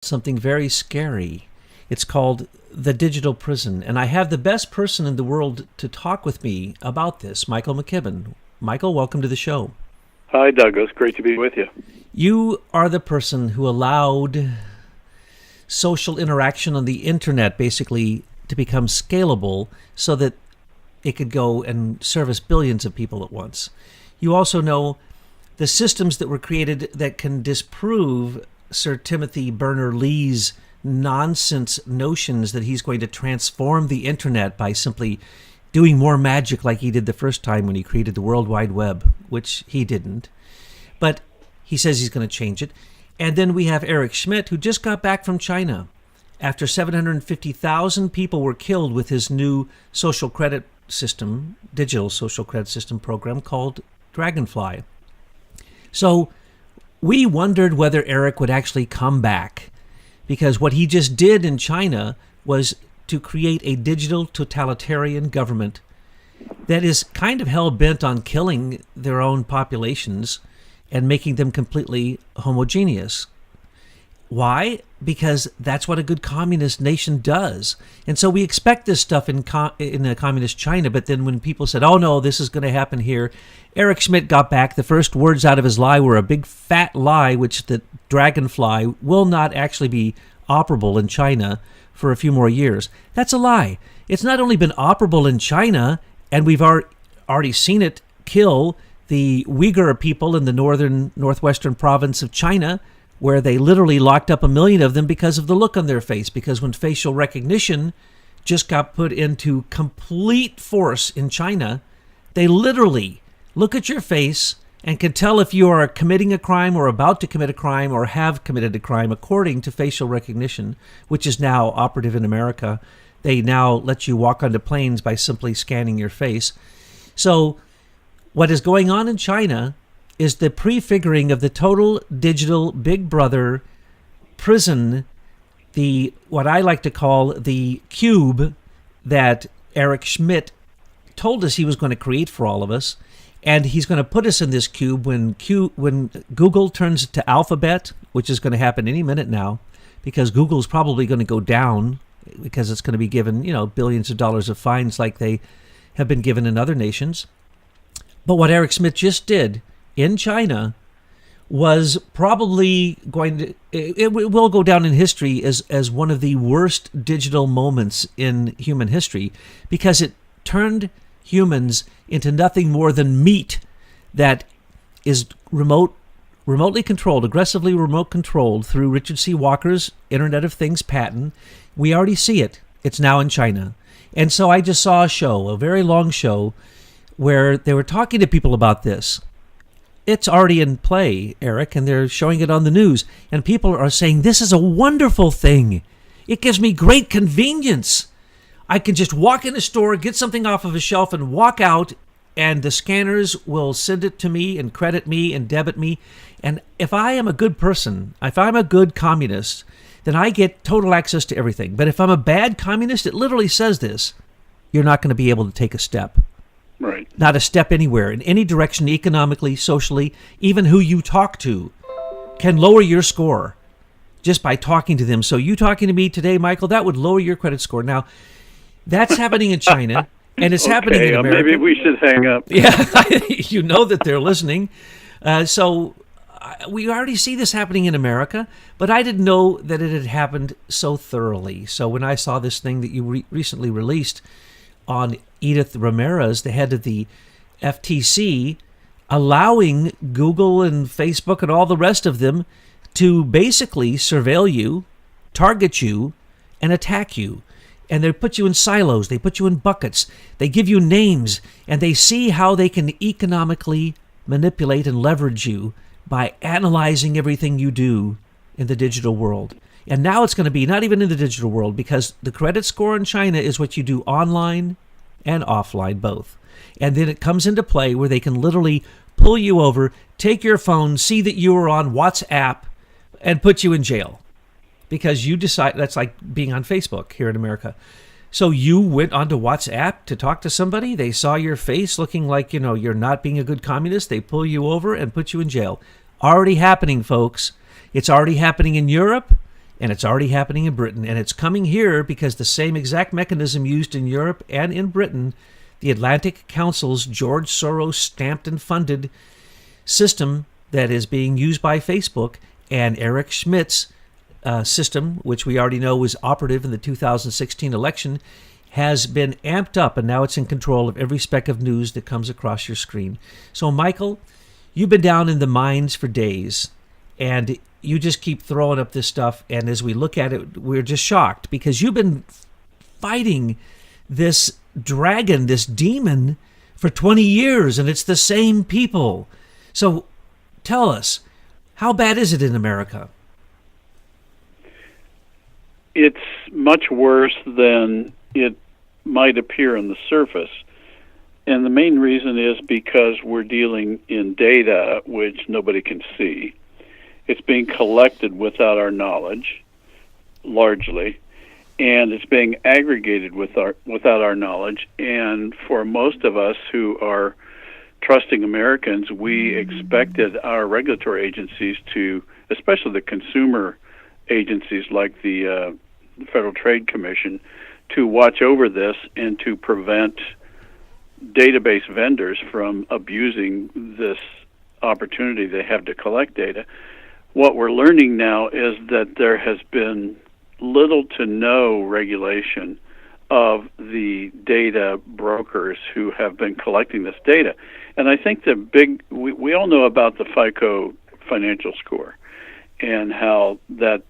something very scary. It's called the digital prison. And I have the best person in the world to talk with me about this, Michael McKibben. Michael, welcome to the show. Hi, Douglas. Great to be with you. You are the person who allowed social interaction on the internet basically to become scalable so that it could go and service billions of people at once. You also know the systems that were created that can disprove Sir Timothy Berners-Lee's nonsense notions that he's going to transform the internet by simply doing more magic like he did the first time when he created the World Wide Web, which he didn't. But he says he's going to change it. And then we have Eric Schmidt, who just got back from China after 750,000 people were killed with his new social credit system, digital social credit system program called Dragonfly. So we wondered whether Eric would actually come back, because what he just did in China was to create a digital totalitarian government that is kind of hell-bent on killing their own populations and making them completely homogeneous. Why? Because that's what a good communist nation does. And so we expect this stuff in a communist China, but then when people said, oh no, this is going to happen here, Eric Schmidt got back. The first words out of his lie were a big fat lie, which the Dragonfly will not actually be operable in China for a few more years. That's a lie. It's not only been operable in China, and we've already seen it kill the Uyghur people in the northwestern province of China, where they literally locked up 1 million of them because of the look on their face. Because when facial recognition just got put into complete force in China, they literally look at your face and can tell if you are committing a crime or about to commit a crime or have committed a crime according to facial recognition, which is now operative in America. They now let you walk onto planes by simply scanning your face. So what is going on in China is the prefiguring of the total digital Big Brother prison, the what I like to call the cube that Eric Schmidt told us he was going to create for all of us. And he's going to put us in this cube when Google turns to Alphabet, which is going to happen any minute now, because Google's probably going to go down because it's going to be given, billions of dollars of fines like they have been given in other nations. But what Eric Schmidt just did in China was probably going to, it will go down in history as one of the worst digital moments in human history, because it turned humans into nothing more than meat that is remotely controlled, aggressively remote controlled through Richard C. Walker's Internet of Things patent. We already see it. It's now in China. And so I just saw a very long show, where they were talking to people about this. It's already in play, Eric, and they're showing it on the news. And people are saying, this is a wonderful thing. It gives me great convenience. I can just walk in a store, get something off of a shelf, and walk out, and the scanners will send it to me and credit me and debit me. And if I am a good person, if I'm a good communist, then I get total access to everything. But if I'm a bad communist, it literally says this: you're not going to be able to take a step. Right. Not a step anywhere, in any direction, economically, socially. Even who you talk to can lower your score just by talking to them. So you talking to me today, Michael, that would lower your credit score. Now, that's happening in China, and it's happening in America. Maybe we should hang up. Yeah, you know that they're listening. So we already see this happening in America, but I didn't know that it had happened so thoroughly. So when I saw this thing that you recently released on Edith Ramirez, the head of the FTC, allowing Google and Facebook and all the rest of them to basically surveil you, target you, and attack you. And they put you in silos, they put you in buckets, they give you names, and they see how they can economically manipulate and leverage you by analyzing everything you do in the digital world. And now it's going to be not even in the digital world, because the credit score in China is what you do online and offline, both. And then it comes into play where they can literally pull you over, take your phone, see that you are on WhatsApp, and put you in jail. Because you decide, that's like being on Facebook here in America. So you went onto WhatsApp to talk to somebody. They saw your face looking like, you're not being a good communist. They pull you over and put you in jail. Already happening, folks. It's already happening in Europe. And it's already happening in Britain, and it's coming here because the same exact mechanism used in Europe and in Britain, the Atlantic Council's George Soros stamped and funded system that is being used by Facebook, and Eric Schmidt's system, which we already know was operative in the 2016 election, has been amped up, and now it's in control of every speck of news that comes across your screen. So, Michael, you've been down in the mines for days, and you just keep throwing up this stuff, and as we look at it, we're just shocked because you've been fighting this dragon, this demon, for 20 years, and it's the same people. So tell us, how bad is it in America? It's much worse than it might appear on the surface. And the main reason is because we're dealing in data which nobody can see. It's being collected without our knowledge, largely, and it's being aggregated without our knowledge. And for most of us who are trusting Americans, we expected our regulatory agencies to, especially the consumer agencies like the Federal Trade Commission, to watch over this and to prevent database vendors from abusing this opportunity they have to collect data. What we're learning now is that there has been little to no regulation of the data brokers who have been collecting this data. And I think we all know about the FICO financial score and how that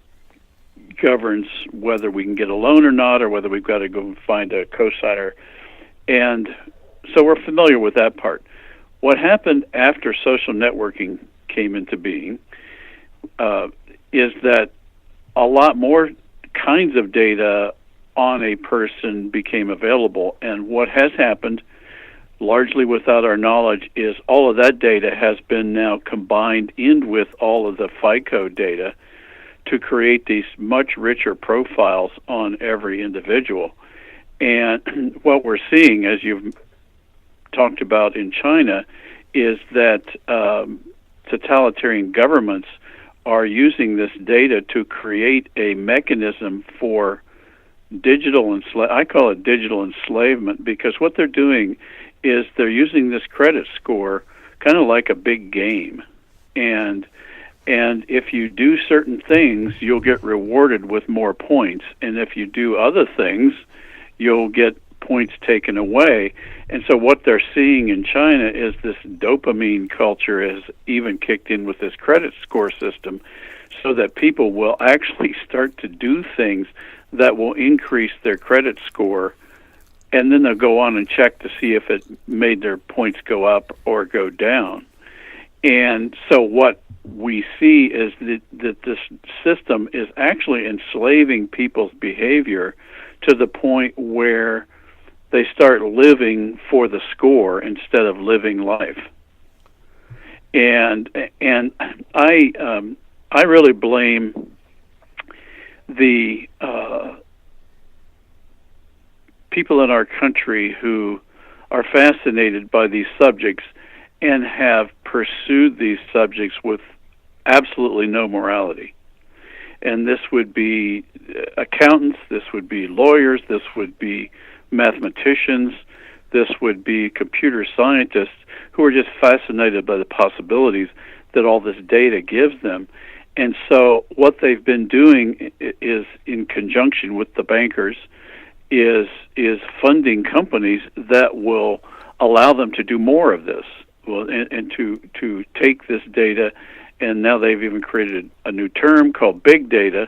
governs whether we can get a loan or not, or whether we've got to go find a cosigner. And so we're familiar with that part. What happened after social networking came into being is that a lot more kinds of data on a person became available. And what has happened, largely without our knowledge, is all of that data has been now combined in with all of the FICO data to create these much richer profiles on every individual. And what we're seeing, as you've talked about in China, is that totalitarian governments are using this data to create a mechanism for I call it digital enslavement, because what they're doing is they're using this credit score kind of like a big game. And if you do certain things, you'll get rewarded with more points. And if you do other things, you'll get points taken away. And so what they're seeing in China is this dopamine culture has even kicked in with this credit score system, so that people will actually start to do things that will increase their credit score, and then they'll go on and check to see if it made their points go up or go down. And so what we see is that this system is actually enslaving people's behavior to the point where they start living for the score instead of living life. And I really blame the people in our country who are fascinated by these subjects and have pursued these subjects with absolutely no morality. And this would be accountants, this would be lawyers, this would be mathematicians, this would be computer scientists who are just fascinated by the possibilities that all this data gives them. And so what they've been doing is, in conjunction with the bankers, is funding companies that will allow them to do more of this. Well, and to take this data, and now they've even created a new term called big data.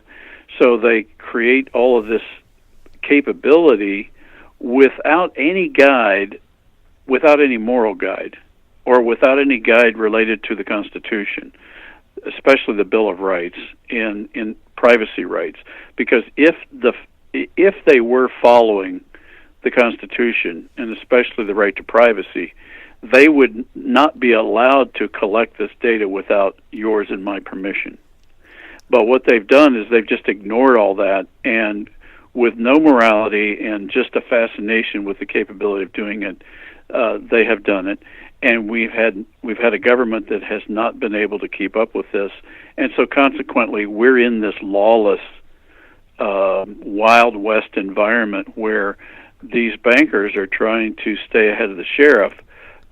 So they create all of this capability without any guide, without any moral guide, or without any guide related to the Constitution, especially the Bill of Rights and in privacy rights. Because if they were following the Constitution, and especially the right to privacy, they would not be allowed to collect this data without yours and my permission. But what they've done is they've just ignored all that, and with no morality and just a fascination with the capability of doing it, they have done it. And we've had a government that has not been able to keep up with this, and so consequently we're in this lawless Wild West environment where these bankers are trying to stay ahead of the sheriff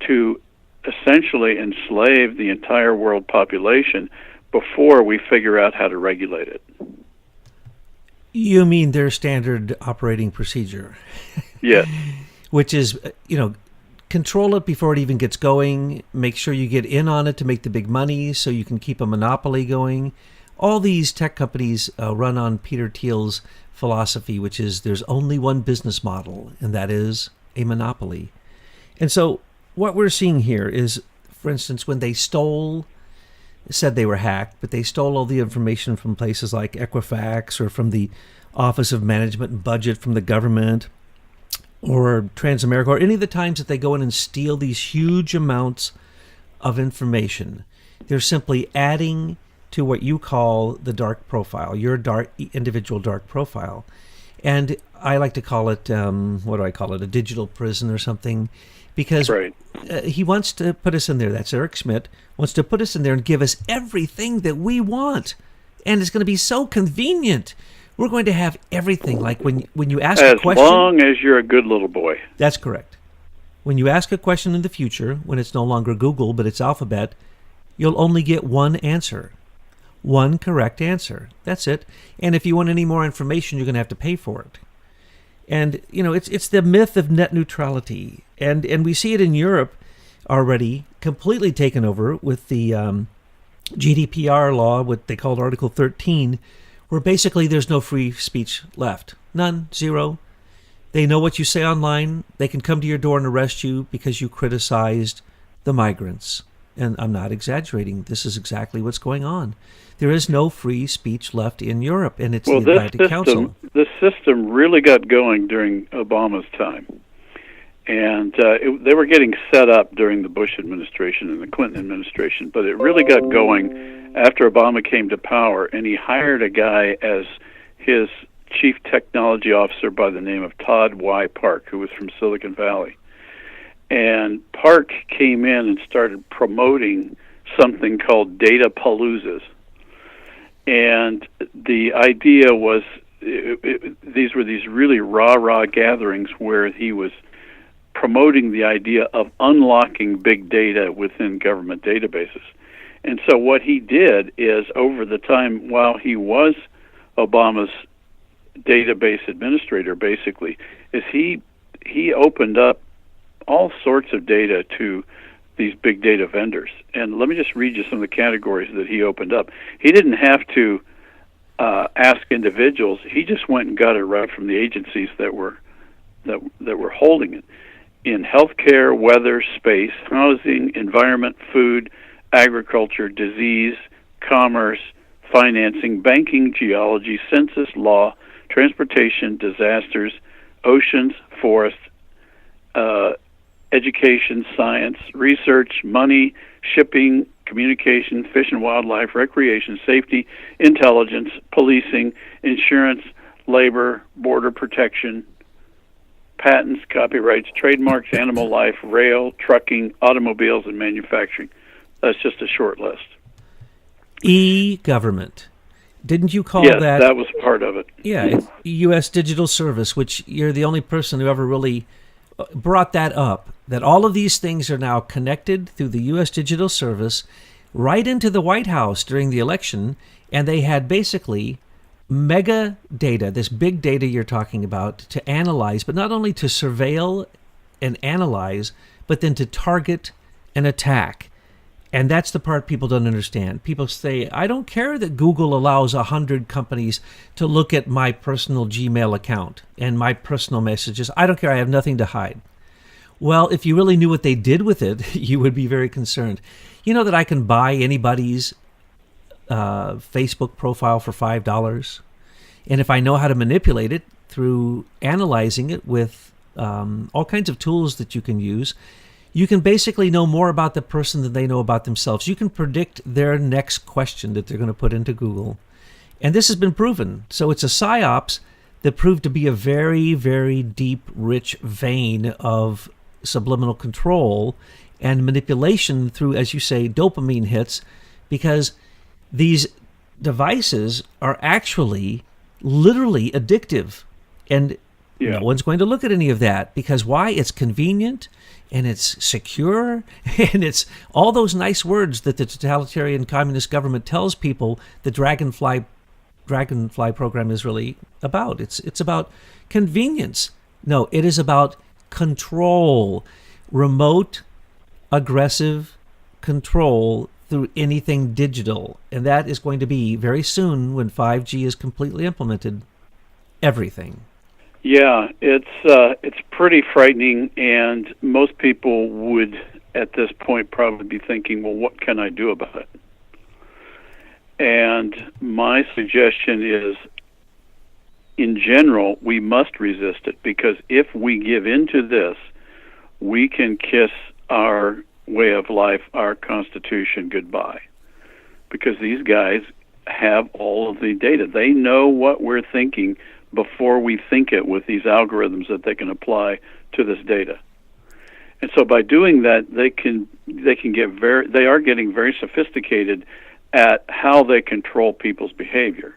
to essentially enslave the entire world population before we figure out how to regulate it. You mean their standard operating procedure? Yes. Which is, control it before it even gets going. Make sure you get in on it to make the big money so you can keep a monopoly going. All these tech companies run on Peter Thiel's philosophy, which is there's only one business model, and that is a monopoly. And so what we're seeing here is, for instance, when they said they were hacked, but they stole all the information from places like Equifax or from the Office of Management and Budget from the government or Transamerica, or any of the times that they go in and steal these huge amounts of information. They're simply adding to what you call the dark profile, your individual dark profile. And I like to call it, a digital prison or something, because right. He wants to put us in there. That's Eric Schmidt, wants to put us in there and give us everything that we want. And it's going to be so convenient. We're going to have everything. Like when you ask a question. As long as you're a good little boy. That's correct. When you ask a question in the future, when it's no longer Google, but it's Alphabet, you'll only get one answer. One correct answer. That's it. And if you want any more information, you're going to have to pay for it. And, it's the myth of net neutrality. And we see it in Europe already, completely taken over with the GDPR law, what they called Article 13, where basically there's no free speech left. None. Zero. They know what you say online. They can come to your door and arrest you because you criticized the migrants. And I'm not exaggerating. This is exactly what's going on. There is no free speech left in Europe, and it's the Atlantic Council. This system really got going during Obama's time. And they were getting set up during the Bush administration and the Clinton administration, but it really got going after Obama came to power, and he hired a guy as his chief technology officer by the name of Todd Y. Park, who was from Silicon Valley. And Park came in and started promoting something called data paloozas. And the idea was these were these really rah-rah gatherings where he was promoting the idea of unlocking big data within government databases. And so what he did is, over the time while he was Obama's database administrator, basically, is he opened up all sorts of data to these big data vendors. And let me just read you some of the categories that he opened up. He didn't have to ask individuals. He just went and got it right from the agencies that were holding it. In healthcare, weather, space, housing, environment, food, agriculture, disease, commerce, financing, banking, geology, census, law, transportation, disasters, oceans, forests, education, science, research, money, shipping, communication, fish and wildlife, recreation, safety, intelligence, policing, insurance, labor, border protection, patents, copyrights, trademarks, animal life, rail, trucking, automobiles, and manufacturing. That's just a short list. E-government. Didn't you call that? Yes, that was part of it. Yeah, it's U.S. Digital Service, which you're the only person who ever really brought that up, that all of these things are now connected through the U.S. Digital Service right into the White House during the election, and they had basically mega data, this big data you're talking about, to analyze, but not only to surveil and analyze, but then to target and attack. And that's the part people don't understand. People say, I don't care that Google allows 100 companies to look at my personal Gmail account and my personal messages. I don't care. I have nothing to hide. Well, if you really knew what they did with it, you would be very concerned. You know that I can buy anybody's Facebook profile for $5? And if I know how to manipulate it through analyzing it with all kinds of tools that you can use, you can basically know more about the person than they know about themselves. You can predict their next question that they're going to put into Google. And this has been proven. So it's a psyops that proved to be a very, very deep, rich vein of subliminal control and manipulation through, as you say, dopamine hits, because these devices are actually literally addictive. And Yeah. no one's going to look at any of that because why? It's convenient and it's secure and it's all those nice words that the totalitarian communist government tells people the Dragonfly program is really about. It's about convenience. No, it is about control, remote, aggressive control through anything digital. And that is going to be very soon when 5G is completely implemented, everything. Yeah, it's pretty frightening, and most people would, at this point, probably be thinking, well, what can I do about it? And my suggestion is, in general, we must resist it, because if we give in to this, we can kiss our way of life, our Constitution, goodbye. Because these guys have all of the data. They know what we're thinking before we think it with these algorithms that they can apply to this data. And so by doing that, they are getting very sophisticated at how they control people's behavior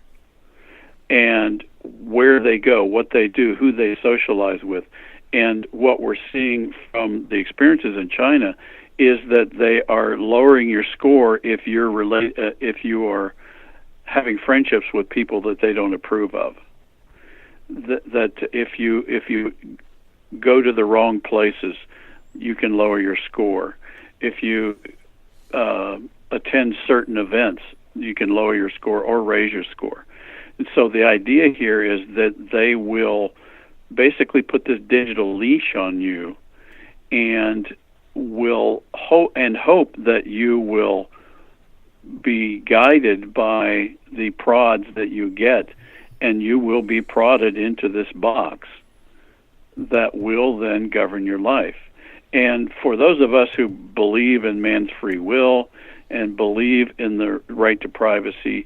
and where they go, what they do, who they socialize with. And what we're seeing from the experiences in China is that they are lowering your score if you are having friendships with people that they don't approve of. That if you go to the wrong places, you can lower your score. If you attend certain events, you can lower your score or raise your score. And so the idea here is that they will basically put this digital leash on you and will hope that you will be guided by the prods that you get, and you will be prodded into this box that will then govern your life. And for those of us who believe in man's free will and believe in the right to privacy,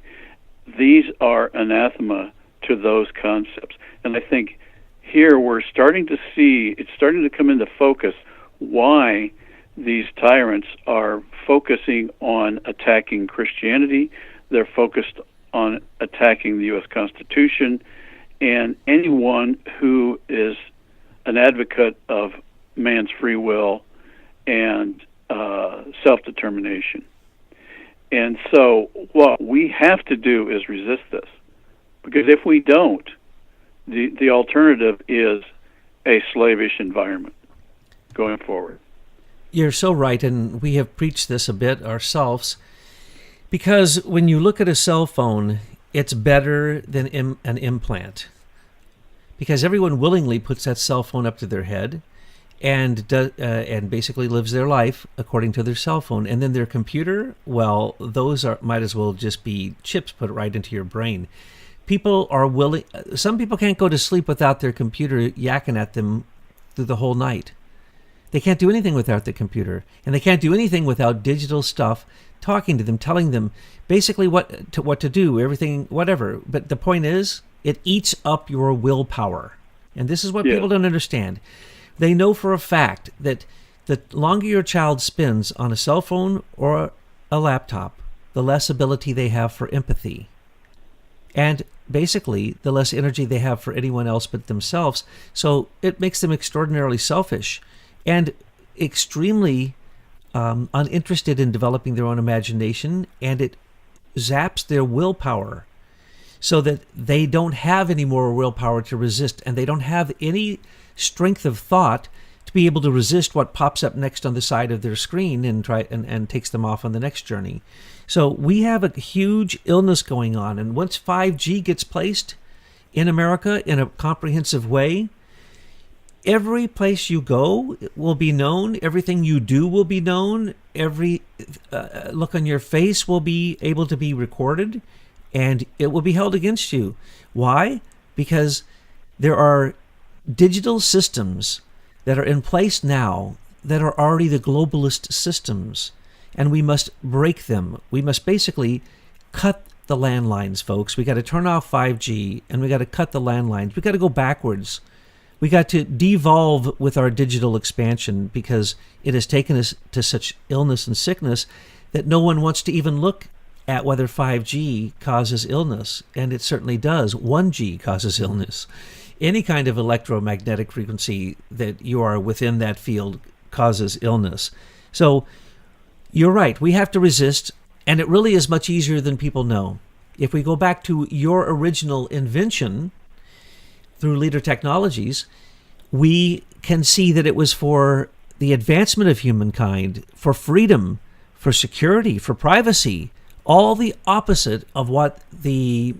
these are anathema to those concepts. And I think here we're starting to see, it's starting to come into focus why these tyrants are focusing on attacking Christianity. They're focused on attacking the U.S. Constitution and anyone who is an advocate of man's free will and self-determination. And so what we have to do is resist this, because if we don't, the alternative is a slavish environment going forward. You're so right, and we have preached this a bit ourselves, because when you look at a cell phone, it's better than an implant, because everyone willingly puts that cell phone up to their head and basically lives their life according to their cell phone. And then their computer, well, those might as well just be chips put right into your brain. People are willing. Some people can't go to sleep without their computer yakking at them through the whole night. They can't do anything without the computer, and they can't do anything without digital stuff talking to them, telling them basically what to do, everything, whatever. But the point is, it eats up your willpower. And this is what people don't understand. They know for a fact that the longer your child spends on a cell phone or a laptop, the less ability they have for empathy. And basically, the less energy they have for anyone else but themselves. So it makes them extraordinarily selfish and extremely uninterested in developing their own imagination, and it zaps their willpower so that they don't have any more willpower to resist, and they don't have any strength of thought to be able to resist what pops up next on the side of their screen and takes them off on the next journey. So we have a huge illness going on, and once 5G gets placed in America in a comprehensive way, every place you go will be known. Everything you do will be known. Every look on your face will be able to be recorded, and it will be held against you. Why? Because there are digital systems that are in place now that are already the globalist systems, and we must break them. We must basically cut the landlines, folks. We got to turn off 5G, and we got to cut the landlines. We got to go backwards. We got to devolve with our digital expansion, because it has taken us to such illness and sickness that no one wants to even look at whether 5G causes illness, and it certainly does. 1G causes illness. Any kind of electromagnetic frequency that you are within that field causes illness. So you're right. We have to resist, and it really is much easier than people know. If we go back to your original invention through Leader Technologies, we can see that it was for the advancement of humankind, for freedom, for security, for privacy, all the opposite of what the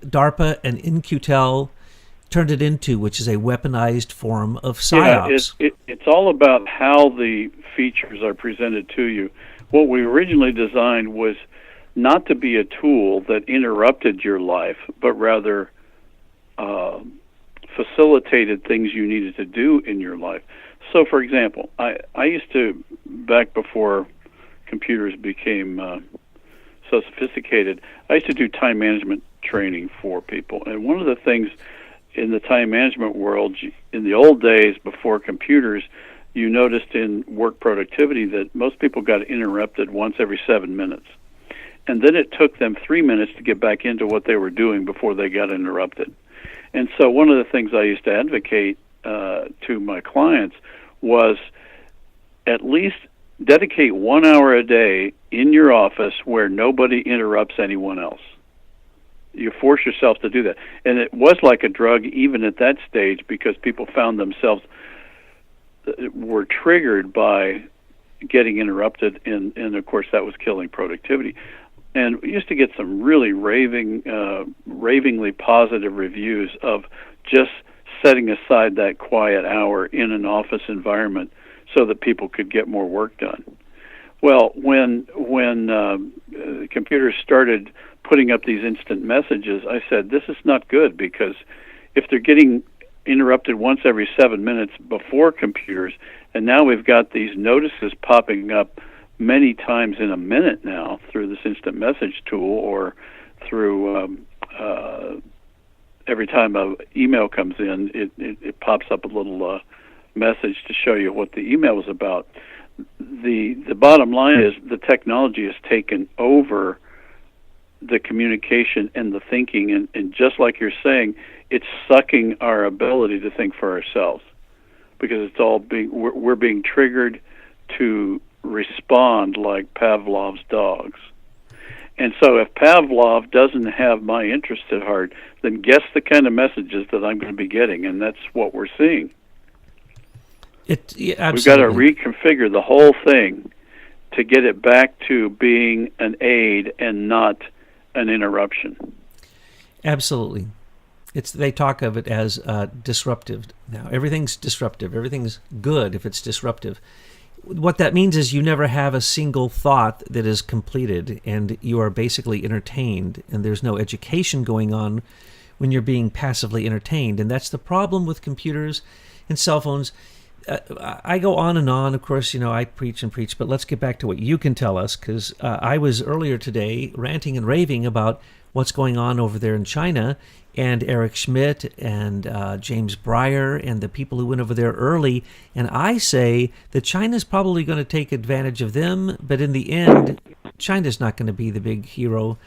DARPA and In-Q-Tel turned it into, which is a weaponized form of psyops. Yeah, it's all about how the features are presented to you. What we originally designed was not to be a tool that interrupted your life, but rather facilitated things you needed to do in your life. So, for example, I used to, back before computers became so sophisticated, I used to do time management training for people. And one of the things in the time management world, in the old days before computers, you noticed in work productivity that most people got interrupted once every 7 minutes. And then it took them 3 minutes to get back into what they were doing before they got interrupted. And so one of the things I used to advocate to my clients was at least dedicate 1 hour a day in your office where nobody interrupts anyone else. You force yourself to do that. And it was like a drug even at that stage, because people found themselves were triggered by getting interrupted, and of course that was killing productivity. And we used to get some really ravingly positive reviews of just setting aside that quiet hour in an office environment so that people could get more work done. Well, when computers started putting up these instant messages, I said, this is not good, because if they're getting interrupted once every 7 minutes before computers, and now we've got these notices popping up many times in a minute now through this instant message tool, or through every time an email comes in, it pops up a little message to show you what the email was about. The bottom line is the technology has taken over the communication and the thinking, and just like you're saying, it's sucking our ability to think for ourselves, because it's all we're being triggered to respond like Pavlov's dogs. And so if Pavlov doesn't have my interest at heart, then guess the kind of messages that I'm going to be getting, and that's what we're seeing. Absolutely. We've got to reconfigure the whole thing to get it back to being an aid and not an interruption. Absolutely. They talk of it as disruptive now. Everything's disruptive. Everything's good if it's disruptive. What that means is you never have a single thought that is completed, and you are basically entertained, and there's no education going on when you're being passively entertained. And that's the problem with computers and cell phones. I go on and on. Of course, I preach and preach, but let's get back to what you can tell us, because I was earlier today ranting and raving about what's going on over there in China, and Eric Schmidt and James Breyer and the people who went over there early. And I say that China's probably going to take advantage of them, but in the end, China's not going to be the big hero.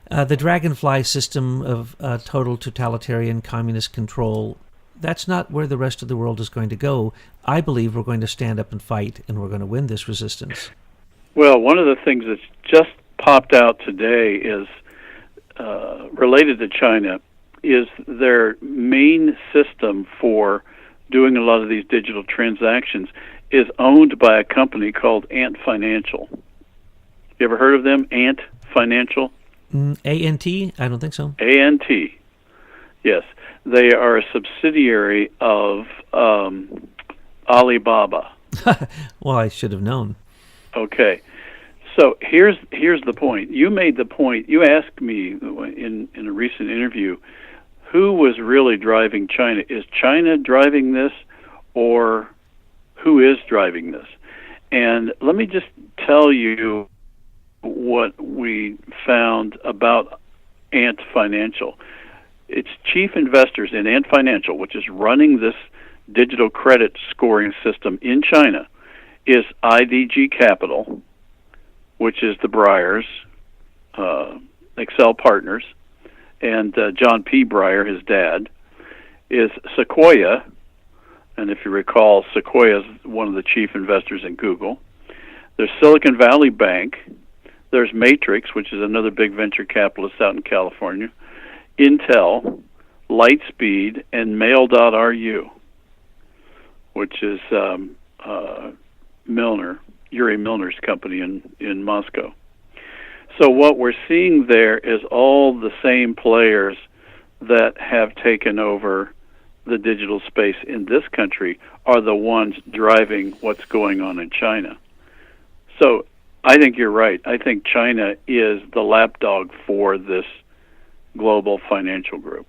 The dragonfly system of total totalitarian communist control, that's not where the rest of the world is going to go. I believe we're going to stand up and fight, and we're going to win this resistance. Well, one of the things that's just popped out today is related to China, is their main system for doing a lot of these digital transactions is owned by a company called Ant Financial. You ever heard of them, Ant Financial? A-N-T? I don't think so. A-N-T, yes. They are a subsidiary of Alibaba. Well, I should have known. Okay. So here's the point. You made the point. You asked me in a recent interview, who was really driving China? Is China driving this, or who is driving this? And let me just tell you what we found about Ant Financial. Its chief investors in Ant Financial, which is running this digital credit scoring system in China, is IDG Capital, which is the Breyers, Excel Partners, and John P. Breyer, his dad, is Sequoia. And if you recall, Sequoia is one of the chief investors in Google. There's Silicon Valley Bank. There's Matrix, which is another big venture capitalist out in California. Intel, Lightspeed, and Mail.ru, which is Yuri Milner's company in Moscow. So what we're seeing there is all the same players that have taken over the digital space in this country are the ones driving what's going on in China. So I think you're right. I think China is the lapdog for this global financial group.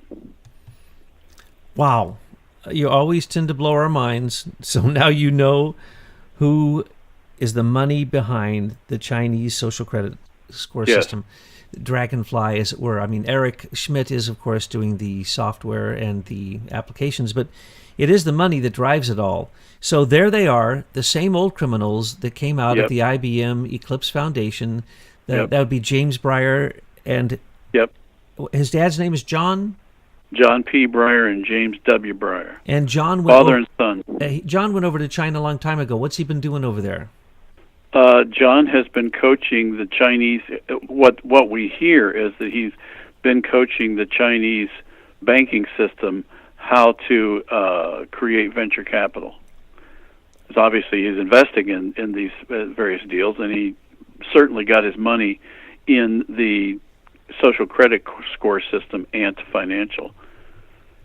Wow. You always tend to blow our minds. So now you know who is the money behind the Chinese social credit score system. Dragonfly, as it were. I mean, Eric Schmidt is, of course, doing the software and the applications, but it is the money that drives it all. So there they are, the same old criminals that came out of the IBM Eclipse Foundation. That would be James Breyer, and his dad's name is John? John P. Breyer and James W. Breyer. And John went father and son. John went over to China a long time ago. What's he been doing over there? John has been coaching the Chinese. What we hear is that he's been coaching the Chinese banking system how to create venture capital. Because obviously he's investing in these various deals, and he certainly got his money in the social credit score system and financial.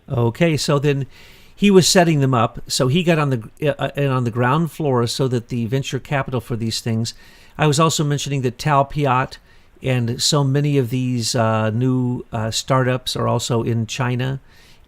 Okay, so then he was setting them up. So he got on the ground floor so that the venture capital for these things. I was also mentioning that Tal Piat and so many of these new startups are also in China,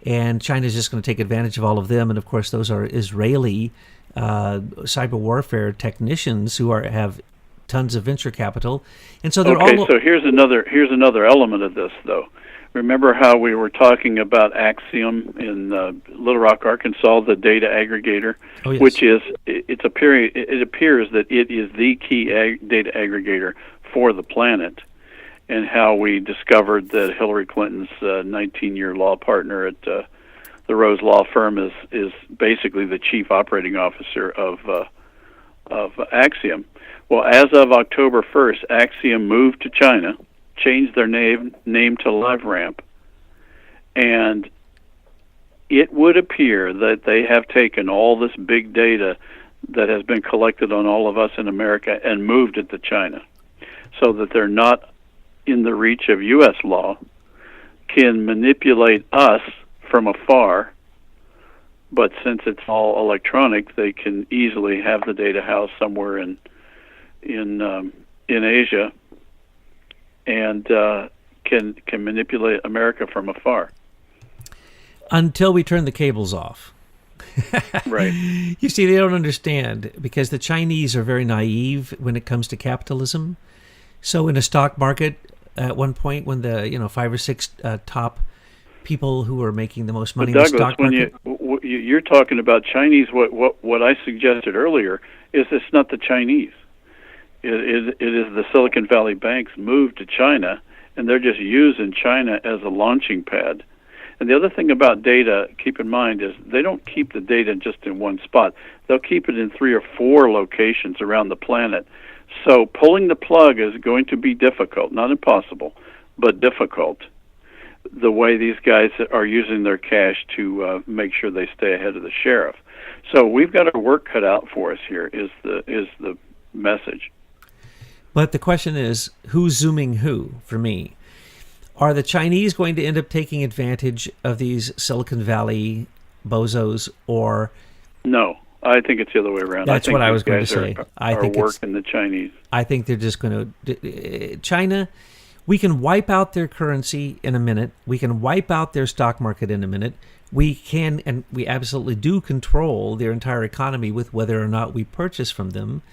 and China's just going to take advantage of all of them. And of course, those are Israeli cyber warfare technicians who have tons of venture capital, and so they're all. So here's another element of this, though. Remember how we were talking about Axiom in Little Rock, Arkansas, the data aggregator, which is it appears that it is the key data aggregator for the planet, and how we discovered that Hillary Clinton's 19-year law partner at the Rose Law Firm is basically the chief operating officer of Axiom. Well, as of October 1st, Axiom moved to China, changed their name to LiveRamp, and it would appear that they have taken all this big data that has been collected on all of us in America and moved it to China, so that they're not in the reach of U.S. law, can manipulate us from afar, but since it's all electronic, they can easily have the data housed somewhere in Asia, and can manipulate America from afar. Until we turn the cables off. Right. You see, they don't understand, because the Chinese are very naive when it comes to capitalism. So in a stock market, at one point when the 5 or 6 top people who are making the most money in the stock market. When you're talking about Chinese, what I suggested earlier is it's not the Chinese. It is the Silicon Valley banks moved to China, and they're just using China as a launching pad. And the other thing about data, keep in mind, is they don't keep the data just in one spot. They'll keep it in 3 or 4 locations around the planet. So pulling the plug is going to be difficult, not impossible, but difficult, the way these guys are using their cash to make sure they stay ahead of the sheriff. So we've got our work cut out for us here, is the message. But the question is, who's zooming who, for me? Are the Chinese going to end up taking advantage of these Silicon Valley bozos, or... No, I think it's the other way around. That's what I was going to say. I think working the Chinese. I think they're just going to... China, we can wipe out their currency in a minute. We can wipe out their stock market in a minute. We can, and we absolutely do, control their entire economy with whether or not we purchase from them.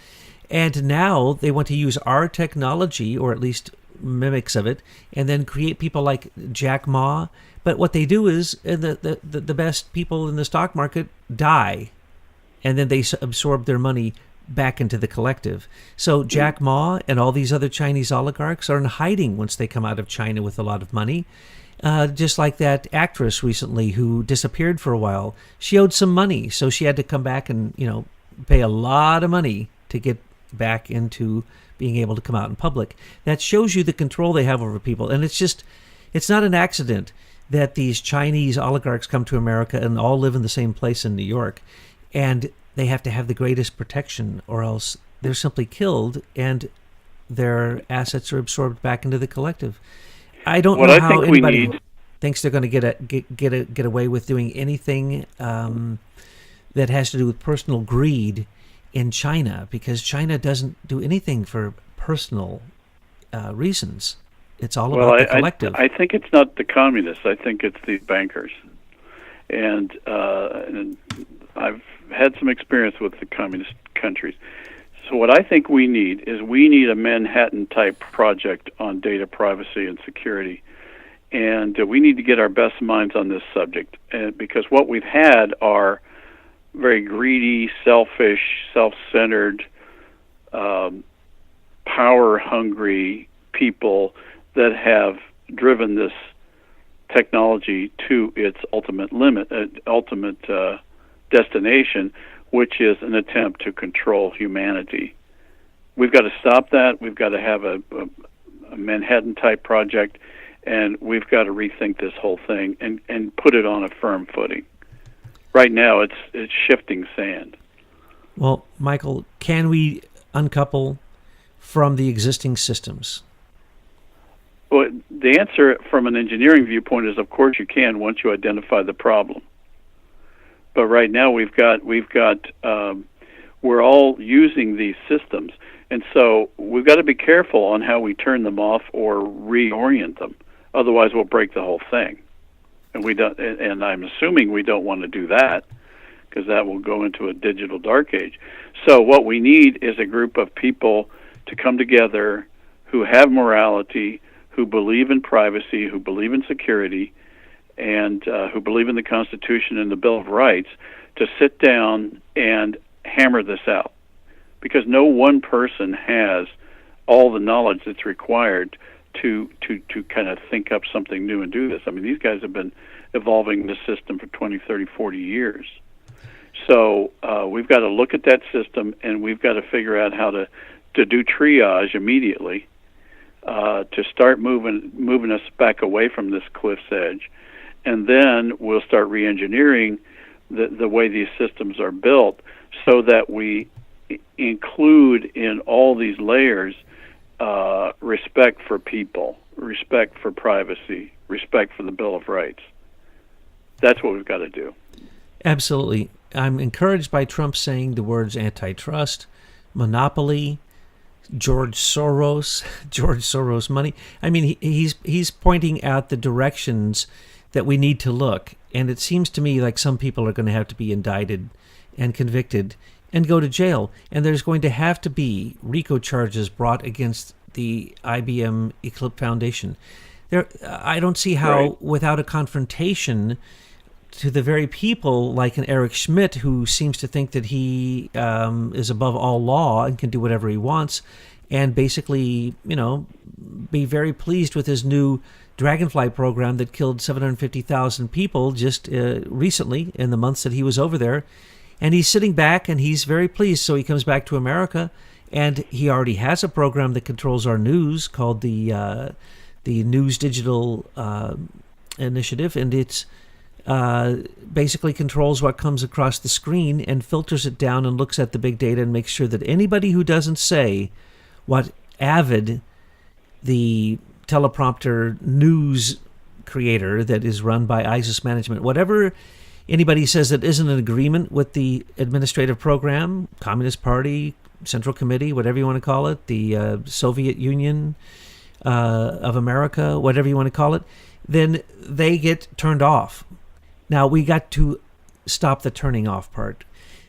And now they want to use our technology, or at least mimics of it, and then create people like Jack Ma. But what they do is the best people in the stock market die, and then they absorb their money back into the collective. So Jack Ma and all these other Chinese oligarchs are in hiding once they come out of China with a lot of money. Just like that actress recently who disappeared for a while. She owed some money, so she had to come back and, pay a lot of money to get back into being able to come out in public. That shows you the control they have over people. And it's not an accident that these Chinese oligarchs come to America and all live in the same place in New York. And they have to have the greatest protection, or else they're simply killed and their assets are absorbed back into the collective. I don't know how anybody thinks they're going to get away with doing anything that has to do with personal greed in China, because China doesn't do anything for personal reasons. It's all about the collective. I think it's not the communists. I think it's the bankers. And I've had some experience with the communist countries. So what I think we need is a Manhattan-type project on data privacy and security. And we need to get our best minds on this subject. And because what we've had are very greedy, selfish, self-centered, power-hungry people that have driven this technology to its ultimate destination, which is an attempt to control humanity. We've got to stop that. We've got to have a Manhattan-type project, and we've got to rethink this whole thing and put it on a firm footing. Right now, it's shifting sand. Well, Michael, can we uncouple from the existing systems? Well, the answer from an engineering viewpoint is, of course, you can once you identify the problem. But right now we're all using these systems, and so we've got to be careful on how we turn them off or reorient them. Otherwise, we'll break the whole thing, and we don't. And I'm assuming we don't want to do that, because that will go into a digital dark age. So what we need is a group of people to come together who have morality, who believe in privacy, who believe in security, and who believe in the Constitution and the Bill of Rights, to sit down and hammer this out. Because no one person has all the knowledge that's required to kind of think up something new and do this. I mean, these guys have been evolving the system for 20, 30, 40 years. So we've got to look at that system, and we've got to figure out how to do triage immediately to start moving us back away from this cliff's edge. And then we'll start re-engineering the way these systems are built so that we include in all these layers respect for people, respect for privacy, respect for the Bill of Rights. That's what we've got to do. Absolutely. I'm encouraged by Trump saying the words antitrust, monopoly, George Soros money. I mean, he's pointing out the directions that we need to look. And it seems to me like some people are going to have to be indicted and convicted and go to jail. And there's going to have to be RICO charges brought against the IBM Eclipse Foundation. I don't see how, without a confrontation to the very people like an Eric Schmidt, who seems to think that he is above all law and can do whatever he wants, and basically, be very pleased with his new Dragonfly program that killed 750,000 people just recently in the months that he was over there. And he's sitting back and he's very pleased. So he comes back to America, and he already has a program that controls our news called the News Digital Initiative, and it's basically controls what comes across the screen and filters it down and looks at the big data and makes sure that anybody who doesn't say what Avid, the teleprompter news creator that is run by ISIS management, whatever anybody says that isn't in agreement with the administrative program, Communist Party, Central Committee, whatever you want to call it, the Soviet Union of America, whatever you want to call it, then they get turned off. Now, we got to stop the turning off part.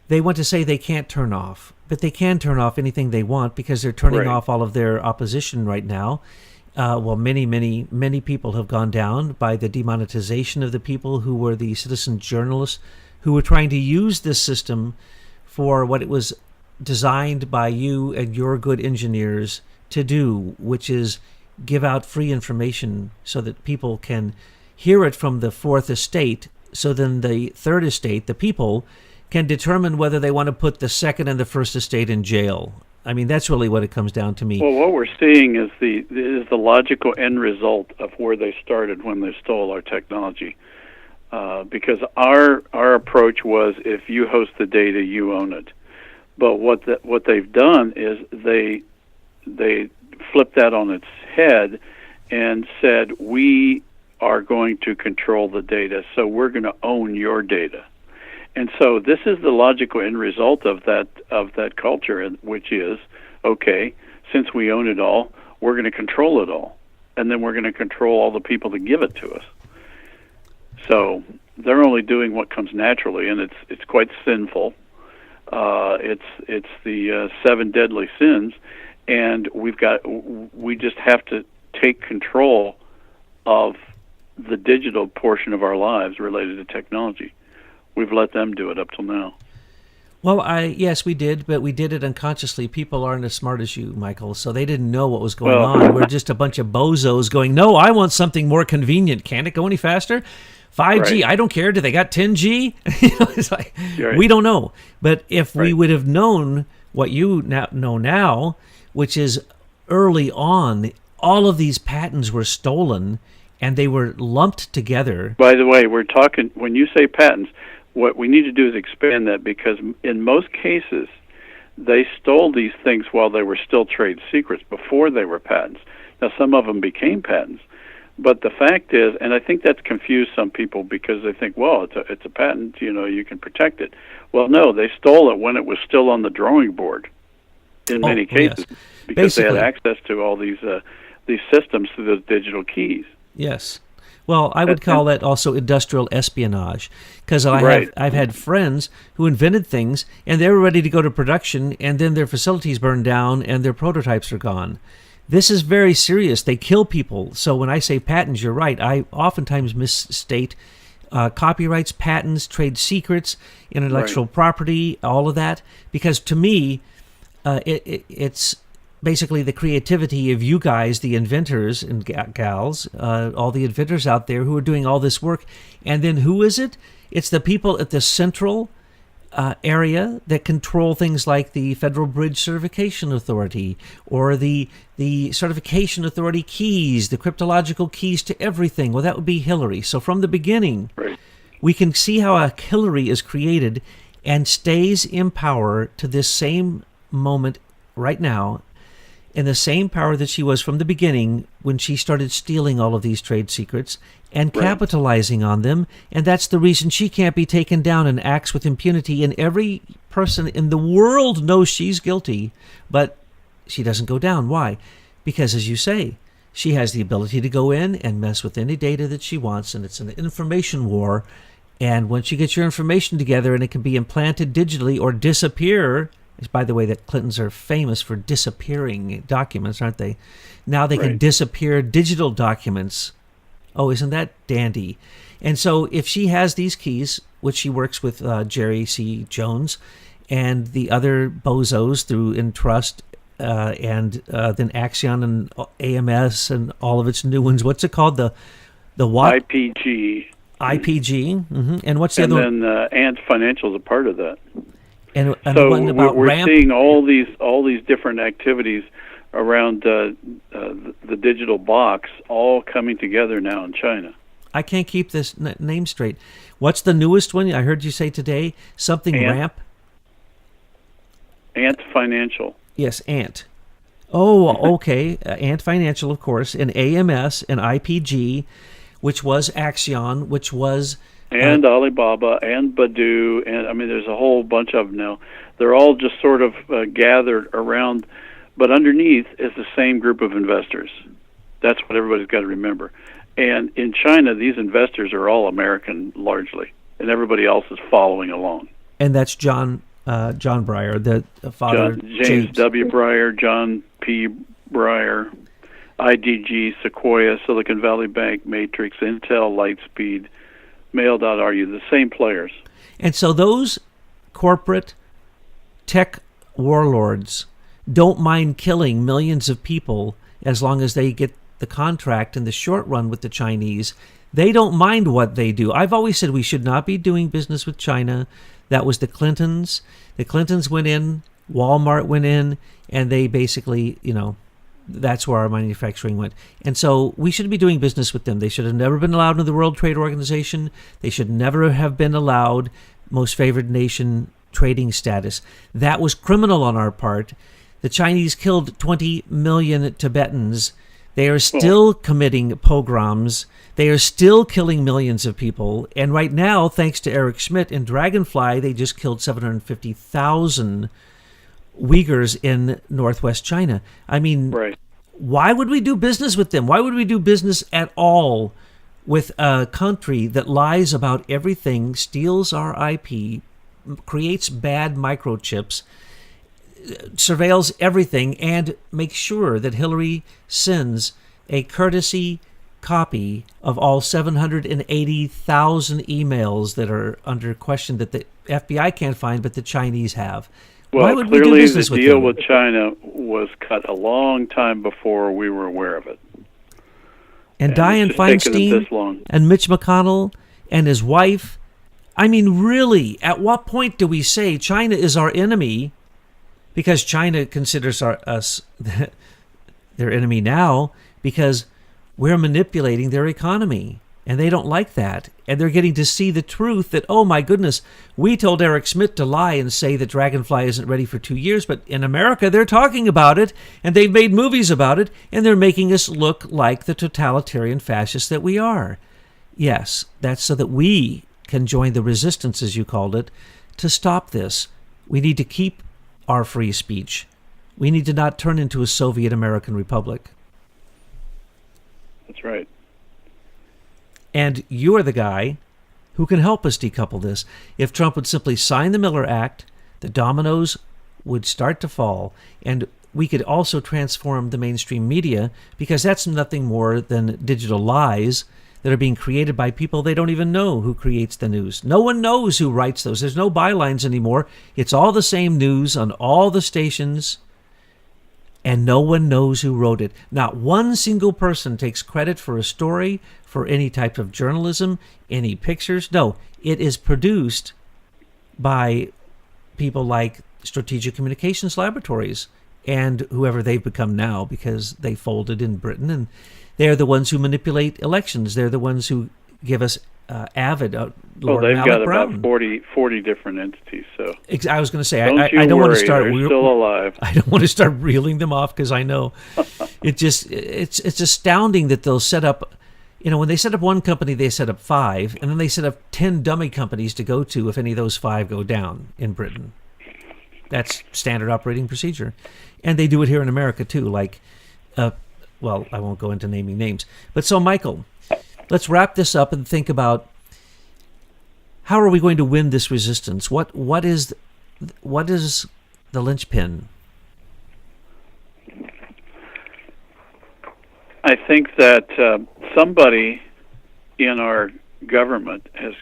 They want to say they can't turn off, but they can turn off anything they want because they're turning off all of their opposition right now. Many people have gone down by the demonetization of the people who were the citizen journalists who were trying to use this system for what it was designed by you and your good engineers to do, which is give out free information so that people can hear it from the fourth estate, so then the third estate, the people, can determine whether they want to put the second and the first estate in jail. I mean, that's really what it comes down to me. Well, what we're seeing is the logical end result of where they started when they stole our technology. Because our approach was, if you host the data, you own it. But what they've done is they flipped that on its head and said, we are going to control the data, so we're going to own your data. And so this is the logical end result of that culture, which is, okay, since we own it all, we're going to control it all, and then we're going to control all the people that give it to us. So they're only doing what comes naturally, and it's quite sinful. It's the 7 deadly sins, and we just have to take control of the digital portion of our lives related to technology. We've let them do it up till now. Well, yes, we did, but we did it unconsciously. People aren't as smart as you, Michael, so they didn't know what was going on. We're just a bunch of bozos going, no, I want something more convenient. Can't it go any faster? 5G, right. I don't care. Do they got 10G? It's like, right. We don't know. But if we would have known what you know now, which is early on, all of these patents were stolen and they were lumped together. By the way, we're talking, when you say patents, what we need to do is expand that, because in most cases, they stole these things while they were still trade secrets, before they were patents. Now, some of them became patents. But the fact is, and I think that's confused some people, because they think, well, it's a patent, you can protect it. Well, no, they stole it when it was still on the drawing board in many cases, yes. Because basically, they had access to all these systems through those digital keys. Yes. Well, I would call that also industrial espionage, because I've had friends who invented things, and they were ready to go to production, and then their facilities burned down, and their prototypes are gone. This is very serious. They kill people. So when I say patents, you're right. I oftentimes misstate copyrights, patents, trade secrets, intellectual property, all of that, because to me, it's basically the creativity of you guys, the inventors and gals, all the inventors out there who are doing all this work. And then who is it? It's the people at the central area that control things like the Federal Bridge Certification Authority, or the Certification Authority keys, the cryptological keys to everything. Well, that would be Hillary. So from the beginning, we can see how a Hillary is created and stays in power to this same moment right now, in the same power that she was from the beginning when she started stealing all of these trade secrets and capitalizing on them. And that's the reason she can't be taken down and acts with impunity. And every person in the world knows she's guilty, but she doesn't go down. Why? Because, as you say, she has the ability to go in and mess with any data that she wants, and it's an information war. And once you get your information together, and it can be implanted digitally or disappear. By the way, that Clintons are famous for disappearing documents, aren't they? Now they can disappear digital documents. Oh, isn't that dandy? And so if she has these keys, which she works with Jerry C. Jones and the other bozos through Entrust and then Axion and AMS and all of its new ones, what's it called? The what? IPG. IPG. Mm-hmm. And what's the other one? And then Ant Financial is a part of that. And so one about we're seeing all these different activities around the digital box all coming together now in China. I can't keep this name straight. What's the newest one? I heard you say today something Ramp. Ant Financial. Yes, Ant. Oh, okay. Ant Financial, of course, and AMS and IPG, which was Axion, which was. And Alibaba and Baidu, and I mean, there's a whole bunch of them now. They're all just sort of gathered around, but underneath is the same group of investors. That's what everybody's got to remember. And in China, these investors are all American largely, and everybody else is following along. And that's John Breyer, the father. James W. Breyer, John P. Breyer, IDG, Sequoia, Silicon Valley Bank, Matrix, Intel, Lightspeed, Mail.ru, the same players. And so those corporate tech warlords don't mind killing millions of people as long as they get the contract in the short run with the Chinese. They don't mind what they do. I've always said we should not be doing business with China. That was the Clintons. The Clintons went in, Walmart went in, and they basically, that's where our manufacturing went. And so we shouldn't be doing business with them. They should have never been allowed into the World Trade Organization. They should never have been allowed most favored nation trading status. That was criminal on our part. The Chinese killed 20 million Tibetans. They are still committing pogroms. They are still killing millions of people. And right now, thanks to Eric Schmidt and Dragonfly, they just killed 750,000 Uyghurs in northwest China. I mean, right. Why would we do business with them? Why would we do business at all with a country that lies about everything, steals our IP, creates bad microchips, surveils everything, and makes sure that Hillary sends a courtesy copy of all 780,000 emails that are under question that the FBI can't find, but the Chinese have? Well, why would we do clearly business the with deal them? with China was cut a long time before we were aware of it. And it's Dianne just taken them Feinstein this long. and Mitch McConnell and his wife. I mean, really, at what point do we say China is our enemy? Because China considers us their enemy now because we're manipulating their economy. And they don't like that. And they're getting to see the truth that, oh my goodness, we told Eric Schmidt to lie and say that Dragonfly isn't ready for 2 years, but in America they're talking about it, and they've made movies about it, and they're making us look like the totalitarian fascists that we are. Yes, that's so that we can join the resistance, as you called it, to stop this. We need to keep our free speech. We need to not turn into a Soviet American republic. That's right. And you're the guy who can help us decouple this. If Trump would simply sign the Miller Act, the dominoes would start to fall. And we could also transform the mainstream media, because that's nothing more than digital lies that are being created by people they don't even know who creates the news. No one knows who writes those. There's no bylines anymore. It's all the same news on all the stations, and no one knows who wrote it. Not one single person takes credit for a story, for any type of journalism, any pictures. No, it is produced by people like Strategic Communications Laboratories and whoever they've become now, because they folded in Britain, and they're the ones who manipulate elections. They're the ones who give us Avid, Lord they've Mallet got Brown. about 40 different entities. So I was going to say, don't I don't want to start. They're still alive. I don't want to start reeling them off, because I know it's astounding that they'll set up. When they set up one company, they set up 5, and then they set up 10 dummy companies to go to if any of those 5 go down in Britain. That's standard operating procedure, and they do it here in America too. Like, well, I won't go into naming names, but so Michael, let's wrap this up and think about how are we going to win this resistance? What is the linchpin? I think that somebody in our government has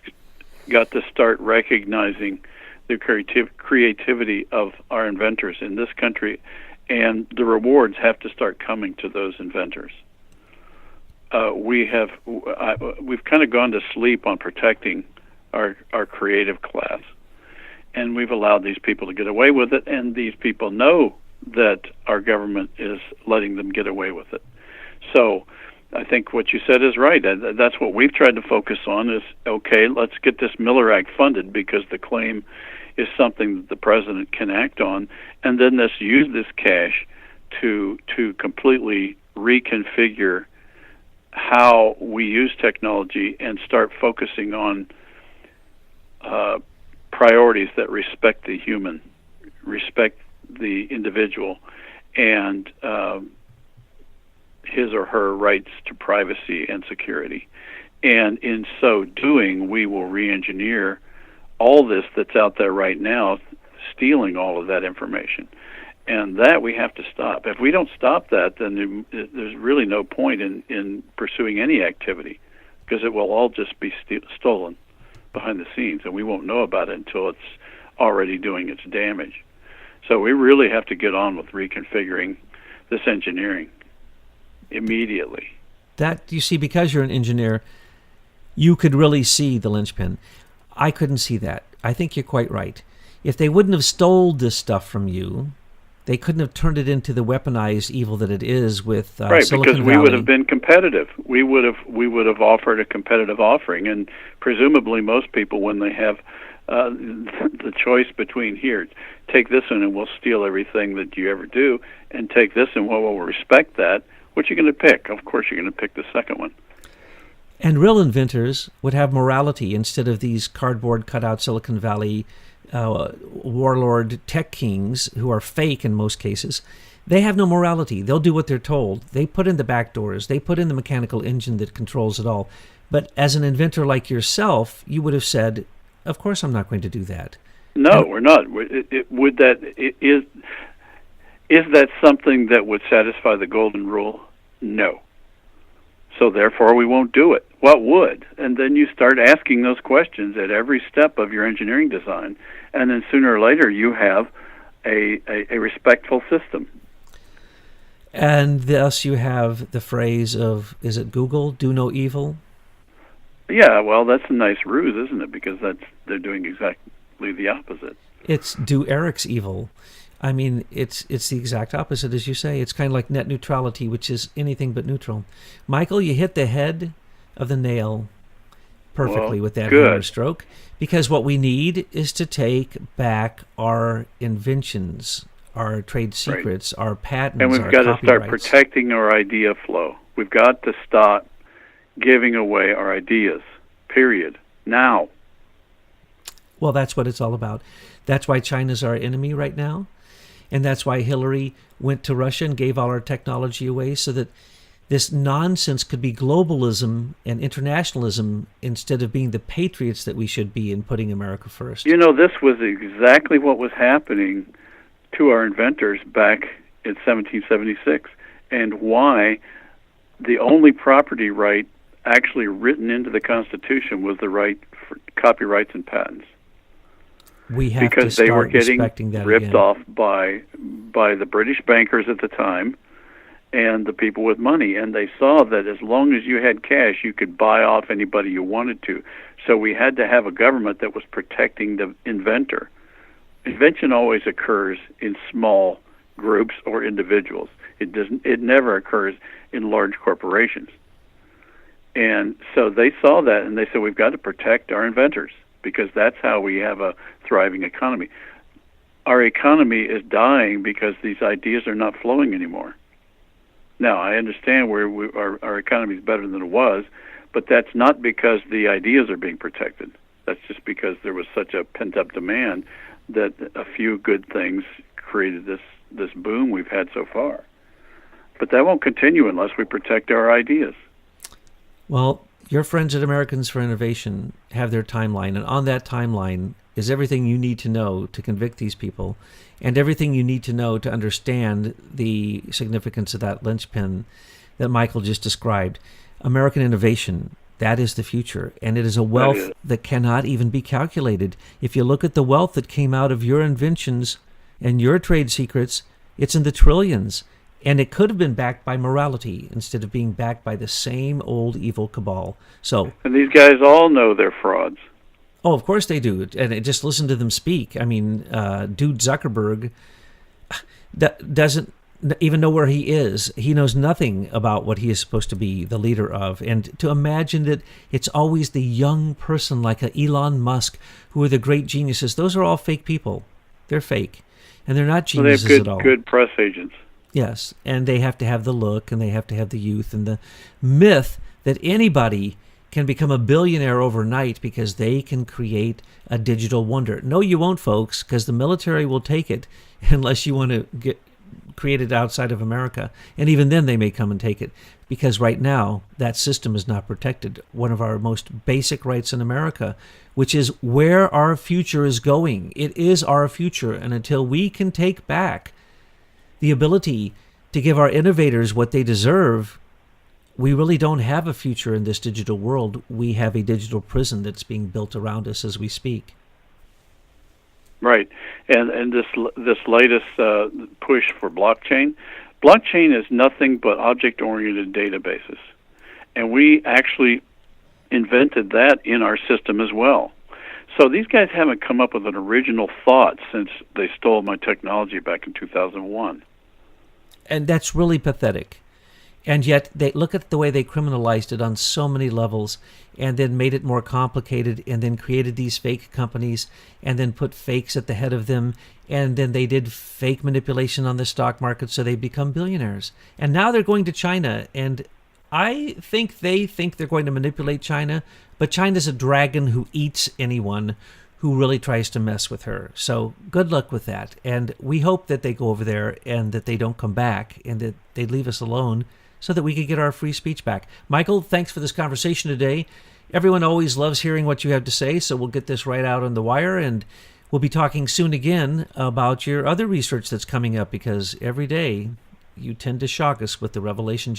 got to start recognizing the creativity of our inventors in this country, and the rewards have to start coming to those inventors. We've kind of gone to sleep on protecting our creative class, and we've allowed these people to get away with it, and these people know that our government is letting them get away with it. So I think what you said is right. That's what we've tried to focus on is, okay, let's get this Miller Act funded, because the claim is something that the president can act on, and then let's use this cash to completely reconfigure how we use technology and start focusing on priorities that respect the human, respect the individual, and his or her rights to privacy and security. And in so doing, we will re-engineer all this that's out there right now, stealing all of that information. And that we have to stop. If we don't stop that, then there's really no point in pursuing any activity, because it will all just be stolen behind the scenes, and we won't know about it until it's already doing its damage. So we really have to get on with reconfiguring this engineering immediately. That, you see, because you're an engineer, you could really see the linchpin. I couldn't see that. I think you're quite right. If they wouldn't have stole this stuff from you, they couldn't have turned it into the weaponized evil that it is with right, Silicon because we Valley. would have been competitive. We would have offered a competitive offering, and presumably most people, when they have the choice between, here, take this one and we'll steal everything that you ever do, and take this and we'll respect that, what you going to pick? Of course you're going to pick the second one. And real inventors would have morality instead of these cardboard cutout Silicon Valley warlord tech kings who are fake in most cases. They have no morality. They'll do what they're told. They put in the back doors. They put in the mechanical engine that controls it all. But as an inventor like yourself, you would have said, of course I'm not going to do that. No, we're not. Is that something that would satisfy the golden rule? No. So therefore we won't do it. What would? And then you start asking those questions at every step of your engineering design, and then sooner or later you have a respectful system. And thus you have the phrase of, is it Google, do no evil? Yeah, well, that's a nice ruse, isn't it? Because they're doing exactly the opposite. It's do Eric's evil. I mean, it's the exact opposite, as you say. It's kind of like net neutrality, which is anything but neutral. Michael, you hit the head of the nail perfectly with that hammer stroke, because what we need is to take back our inventions, our trade secrets, our patents, and we've our got to start copyrights. Protecting our idea flow. We've got to stop giving away our ideas, period, now. Well, that's what it's all about. That's why China's our enemy right now. And that's why Hillary went to Russia and gave all our technology away, so that this nonsense could be globalism and internationalism instead of being the patriots that we should be in putting America first. You know, this was exactly what was happening to our inventors back in 1776, and why the only property right actually written into the Constitution was the right for copyrights and patents. We have because to they were start getting respecting that ripped again. off by the British bankers at the time and the people with money, and they saw that as long as you had cash, you could buy off anybody you wanted to. So we had to have a government that was protecting the inventor. Invention always occurs in small groups or individuals. It never occurs in large corporations. And so they saw that, and they said, we've got to protect our inventors, because that's how we have a thriving economy. Our economy is dying because these ideas are not flowing anymore. Now, I understand our economy is better than it was, but that's not because the ideas are being protected. That's just because there was such a pent-up demand that a few good things created this boom we've had so far. But that won't continue unless we protect our ideas. Well, your friends at Americans for Innovation have their timeline, and on that timeline is everything you need to know to convict these people, and everything you need to know to understand the significance of that linchpin that Michael just described. American innovation, that is the future, and it is a wealth that cannot even be calculated. If you look at the wealth that came out of your inventions and your trade secrets, it's in the trillions. And it could have been backed by morality instead of being backed by the same old evil cabal. And these guys all know they're frauds. Oh, of course they do. And just listen to them speak. I mean, dude Zuckerberg doesn't even know where he is. He knows nothing about what he is supposed to be the leader of. And to imagine that it's always the young person like a Elon Musk who are the great geniuses, those are all fake people. They're fake. And they're not geniuses at all. They have good press agents. Yes, and they have to have the look, and they have to have the youth, and the myth that anybody can become a billionaire overnight because they can create a digital wonder. No, you won't, folks, because the military will take it unless you want to create it outside of America. And even then they may come and take it, because right now that system is not protected. One of our most basic rights in America, which is where our future is going. It is our future, and until we can take back the ability to give our innovators what they deserve, we really don't have a future in this digital world. We have a digital prison that's being built around us as we speak. Right. And this latest push for blockchain is nothing but object-oriented databases, and we actually invented that in our system as well. So these guys haven't come up with an original thought since they stole my technology back in 2001. And that's really pathetic. And yet, they look at the way they criminalized it on so many levels, and then made it more complicated, and then created these fake companies, and then put fakes at the head of them, and then they did fake manipulation on the stock market, so they become billionaires. And now they're going to China, and I think they think they're going to manipulate China, but China's a dragon who eats anyone who really tries to mess with her. So good luck with that. And we hope that they go over there and that they don't come back and that they leave us alone so that we could get our free speech back. Michael, thanks for this conversation today. Everyone always loves hearing what you have to say, so we'll get this right out on the wire, and we'll be talking soon again about your other research that's coming up, because every day you tend to shock us with the revelations